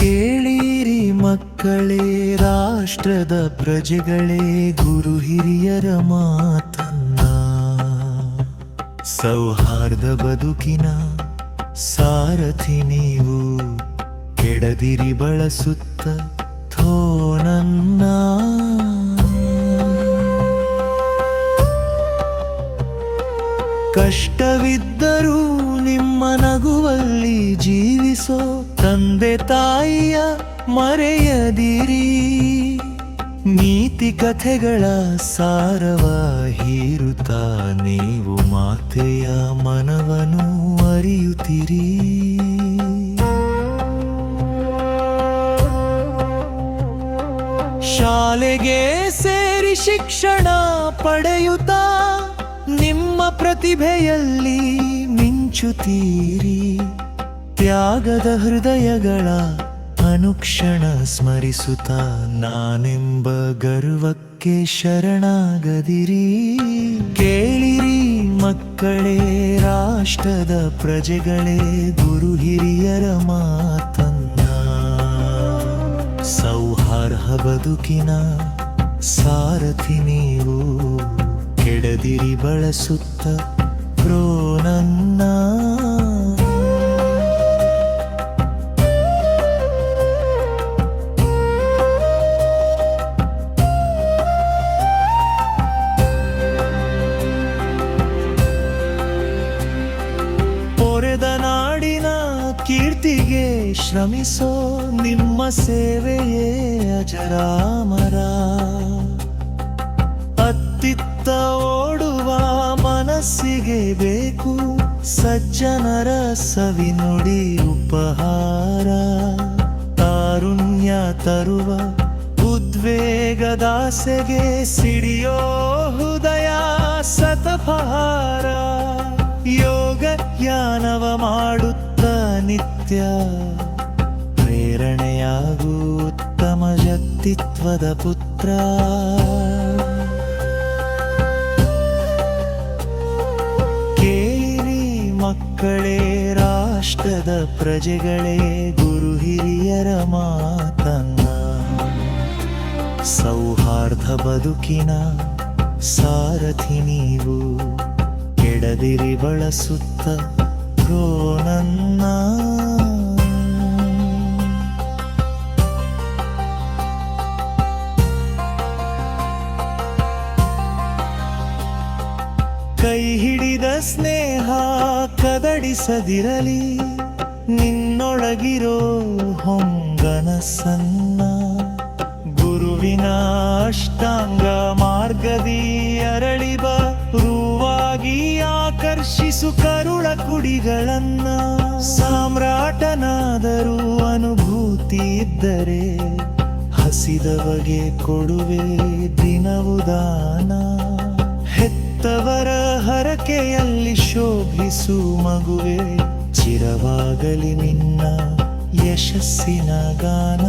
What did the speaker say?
ಕೇಳಿರಿ ಮಕ್ಕಳೇ, ರಾಷ್ಟ್ರದ ಪ್ರಜೆಗಳೇ, ಗುರು ಹಿರಿಯರ ಮಾತನ್ನ. ಸೌಹಾರ್ದ ಬದುಕಿನ ಸಾರಥಿ ನೀವು, ಕೆಡದಿರಿ ಬಳಸುತ್ತ ಥೋನನ್ನ. ಕಷ್ಟವಿದ್ದರೂ ನಿಮ್ಮ ನಗುವಲ್ಲಿ ಜೀವಿಸೋ ತಂದೆ ತಾಯಿಯ ಮರೆಯದಿರಿ. ನೀತಿ ಕಥೆಗಳ ಸಾರವ ಹೀರುತ್ತಾ ನೀವು ಮಾತೆಯ ಮನವನ್ನು ಅರಿಯುತ್ತೀರಿ. ಶಾಲೆಗೆ ಸೇರಿ ಶಿಕ್ಷಣ ಪಡೆಯುತ್ತಾ ನಿಮ್ಮ ಪ್ರತಿಭೆಯಲ್ಲಿ ಮಿಂಚುತ್ತೀರಿ. ತ್ಯಾಗದ ಹೃದಯಗಳ ಅನುಕ್ಷಣ ಸ್ಮರಿಸುತ್ತಾ ನಾನೆಂಬ ಗರ್ವಕ್ಕೆ ಶರಣಾಗದಿರಿ. ಕೇಳಿರಿ ಮಕ್ಕಳೇ, ರಾಷ್ಟ್ರದ ಪ್ರಜೆಗಳೇ, ಗುರು ಹಿರಿಯರ ಮಾತನ್ನ. ಸೌಹಾರ್ದ ಬದುಕಿನ ಸಾರಥಿ ನೀವು, ಕೆಡದಿರಿ ಬಳಸುತ್ತ ಪ್ರೋನನ್ನ. ಪೊರೆದ ನಾಡಿನ ಕೀರ್ತಿಗೆ ಶ್ರಮಿಸೋ ನಿಮ್ಮ ಸೇವೆಯೇ ಅಜರಾಮರ. ಅತ್ತಿತ್ತ ಓಡುವ ಮನಸ್ಸಿಗೆ ಬೇಕು ಸಜ್ಜನರ ಸವಿನುಡಿ ಉಪಹಾರ. ತಾರುಣ್ಯ ತರುವ ಉದ್ವೇಗದಾಸೆಗೆ ಸಿಡಿಯೋ ಹೃದಯ ಸತಪಹಾರ. ಯೋಗ ಜ್ಞಾನವ ಮಾಡುತ್ತ ನಿತ್ಯ ಪ್ರೇರಣೆಯಾಗು ಉತ್ತಮ ವ್ಯಕ್ತಿತ್ವದ ಪುತ್ರ. ಕೇಳಿರಿ ಮಕ್ಕಳೇ, ರಾಷ್ಟ್ರದ ಪ್ರಜೆಗಳೇ, ಗುರು ಹಿರಿಯರ ಮಾತನ್ನ. ಸೌಹಾರ್ದ ಬದುಕಿನ ಸಾರಥಿ ನೀವು, ಕೆಡದಿರಿ ಬಳಸುತ್ತ ಪ್ರೋನನ್ನ. ಕೈ ಹಿಡಿದ ಸ್ನೇಹ ಕದಡಿಸದಿರಲಿ, ನಿನ್ನೊಳಗಿರೋ ಹೊಂಗನಸನ್ನ. ಗುರುವಿನ ಅಷ್ಟಾಂಗ ಮಾರ್ಗದಿ ಅರಳಿ ಬರುವಾಗಿ ಆಕರ್ಷಿಸು ಕರುಳ ಕುಡಿಗಳನ್ನ. ಸಾಮ್ರಾಟನಾದರೂ ಅನುಭೂತಿ ಇದ್ದರೆ ಹಸಿದವಗೆ ಕೊಡುವೆ ದಿನವು ದಾನ. ಹೆತ್ತವರ ಹರಕೆಯಲ್ಲಿ ಶೋಭಿಸು ಮಗುವೆ, ಚಿರವಾಗಲಿ ನಿನ್ನ ಯಶಸ್ಸಿನ ಗಾನ.